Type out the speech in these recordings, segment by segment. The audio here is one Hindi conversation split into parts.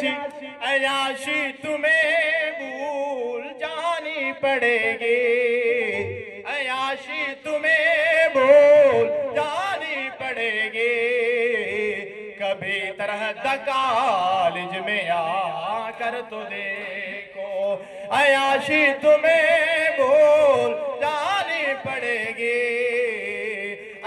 अयाशी तुम्हें भूल जानी पड़ेगी, अयाशी तुम्हें भूल जानी पड़ेगी। कभी तरह कॉलेज में आकर तो देखो, अयाशी तुम्हें भूल जानी पड़ेगी,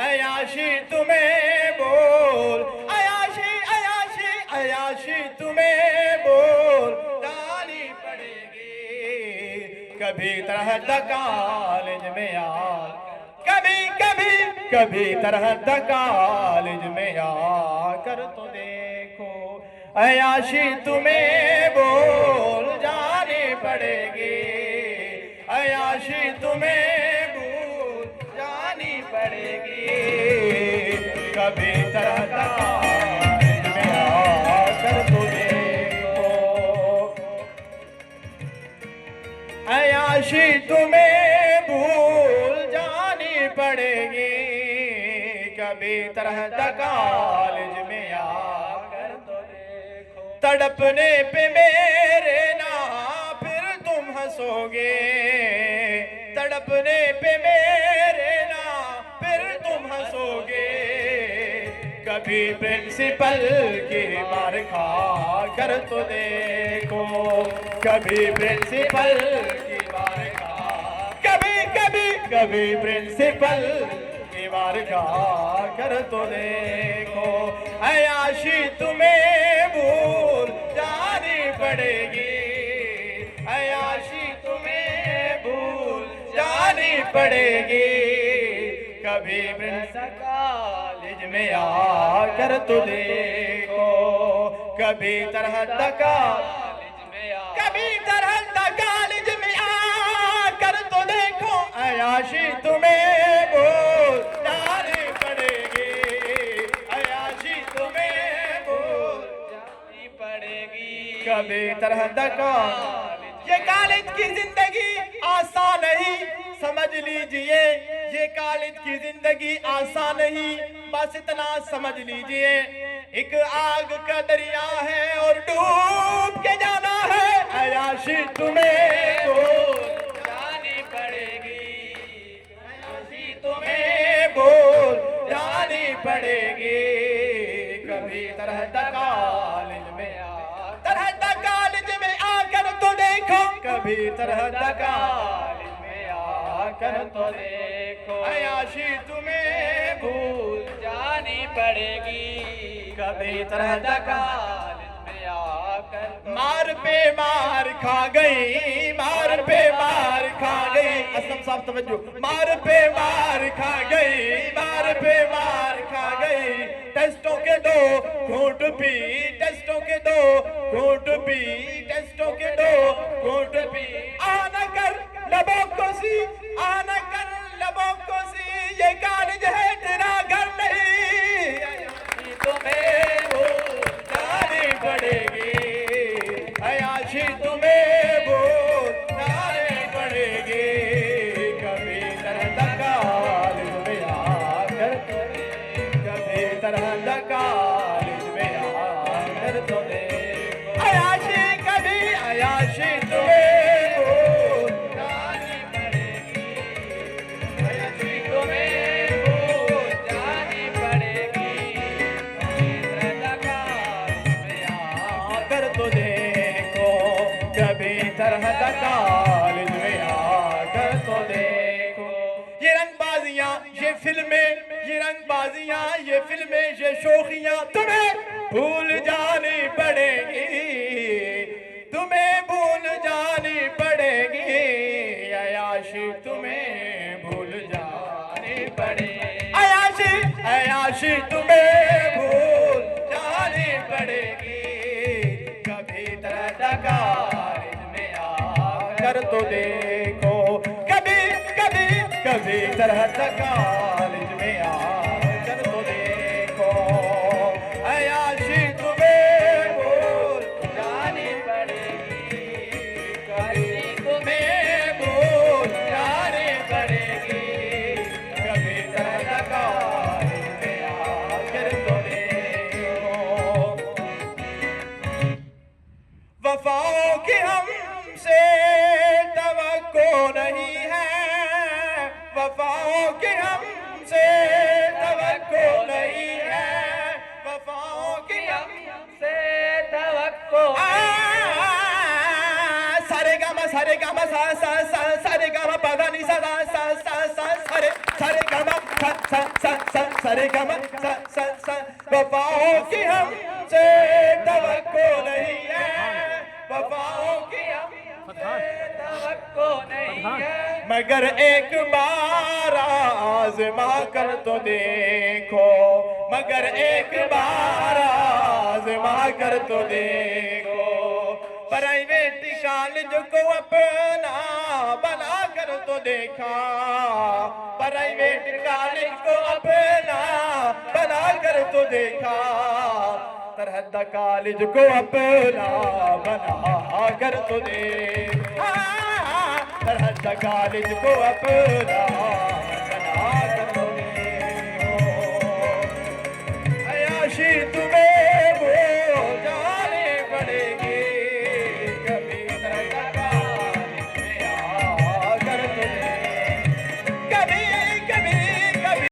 अयाशी तुम्हें भूल, अयाशी अयाशी अयाशी तुम्हें भूल जानी पड़ेगी। कभी तरह कॉलेज में कभी कभी कभी तरह कॉलेज में आकर तो देखो, अयाशी तुम्हें भूल जानी पड़ेगी, अयाशी तुम्हें भूल जानी पड़ेगी। कभी तरह कॉलेज में आकर तो देखो, अयाशी तुम्हें भूल जानी पड़ेगी। कभी तरह कॉलेज में आकर तो देखो, तड़पने पे मेरे ना फिर तुम हंसोगे, तड़पने पे मेरे ना फिर तुम हंसोगे। कभी प्रिंसिपल की मार खा कर तो देखो, कभी प्रिंसिपल की मार खा, कभी कभी कभी प्रिंसिपल की मार खा कर तो देखो, अयाशी तुम्हें भूल जानी पड़ेगी, अयाशी तुम्हें भूल जानी पड़ेगी। कभी प्रिंसिपल कॉलेज में आकर तो देखो, कभी तरह कॉलेज में कभी तरह कॉलेज में आकर तो देखो, अयाशी तुम्हें भूल जानी पड़ेगी, अयाशी तुम्हें भूल जानी पड़ेगी। कभी तरह कॉलेज, ये कॉलेज की जिंदगी आसान नहीं, समझ लीजिए ये कॉलेज की जिंदगी आसान नहीं, बस इतना समझ लीजिए एक आग का दरिया है और डूब के जाना है, अयाशी तुम्हें भूल जानी पड़ेगी, अयाशी तुम्हें भूल जानी पड़ेगी। कभी तरह कॉलेज में तरह कॉलेज में आकर तो देखो, कभी तरह कॉलेज में आकर तो देखो, अयाशी तुम्हें भूल जानी पड़ेगी। कभी तरह कॉलेज में आकर मार पे मार खा गई, मार पे मार खा गई, असलम साहब तवज्जो, मार पे मार खा गई, मार पे मार खा गई। टेस्टों के दो घूंट पी, टेस्टों के दो घूंट पी, टेस्टों के दो घूंट पी। आना कर लबों को सी, आना कर लबों को सी, ये कॉलेज है तेरा घर नहीं, तुम्हें भूल जानी पड़ेगी, अयाशी तुम्हें भूल जानी पड़ेगी। कभी तरह कॉलेज में आकर तो देखो, कभी तरह कॉलेज में आकर तो देखो, अयाशी कभी अयाशी तुम्हें भूल जानी पड़ेगी, अयाशी तुम्हें भूल जानी पड़ेगी। आकर तो देखो, कभी तरह कॉलेज में आकर तो देखो। ये रंगबाजियां, ये फिल्में, ये रंगबाजियां, ये फिल्में, ये शोखियां तुम्हें भूल जानी पड़ेगी, तुम्हें भूल जानी पड़ेगी, अयाशी तुम्हें भूल जानी पड़ेगी, अयाशी अयाशी तुम्हें भूल जानी पड़ेगी। कभी तरह कॉलेज में आकर तो देखो, कभी कभी कभी तरह कॉलेज में आकर तो देखो, अयाशी तुम्हें भूल जानी पड़ेगी, कभी तुम्हें भूल जानी पड़ेगी। कभी तरह कॉलेज में आकर तो देखो, रे गा मा सा सा सा सा रे गा मा पा धा नि सा सा सा सा सा सा रे गा मा सा सा सा सा सा रे गा मा सा सा सा वफाओं की हमसे तवक्को नहीं है वफाओं की हमसे तवक्को नहीं है मगर एक बार आज़मा कर तो देखो मगर एक बार आज़मा कर तो देखो प्राइवेट कॉलेज को अपना बना कर तो देखा प्राइवेट कॉलेज को अपना बना कर तो देखा सरहद कॉलेज को अपना बना कर तो देखा सरहद कॉलेज को अपना बना कर तो देखो अयाशी तू